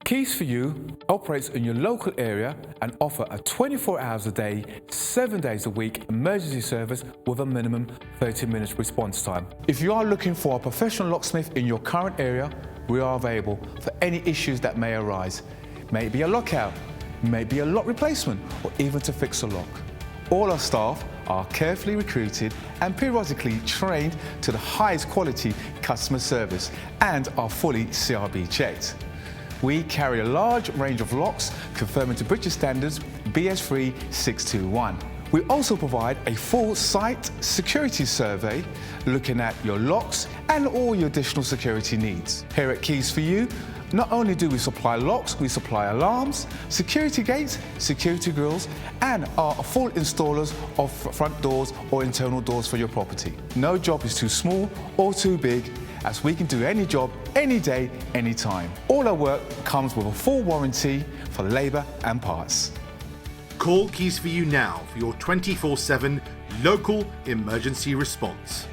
Keys for You operates in your local area and offer a 24 hours a day, 7 days a week emergency service with a minimum 30 minutes response time. If you are looking for a professional locksmith in your current area, we are available for any issues that may arise. May it be a lockout, may be a lock replacement, or even to fix a lock. All our staff are carefully recruited and periodically trained to the highest quality customer service and are fully CRB checked. We carry a large range of locks conforming to British standards BS3 621. We also provide a full site security survey looking at your locks and all your additional security needs. Here at Keys for You, not only do we supply locks, we supply alarms, security gates, security grills, and are full installers of front doors or internal doors for your property. No job is too small or too big, as we can do any job, any day, any time. All our work comes with a full warranty for labour and parts. Call Keys for You now for your 24/7 local emergency response.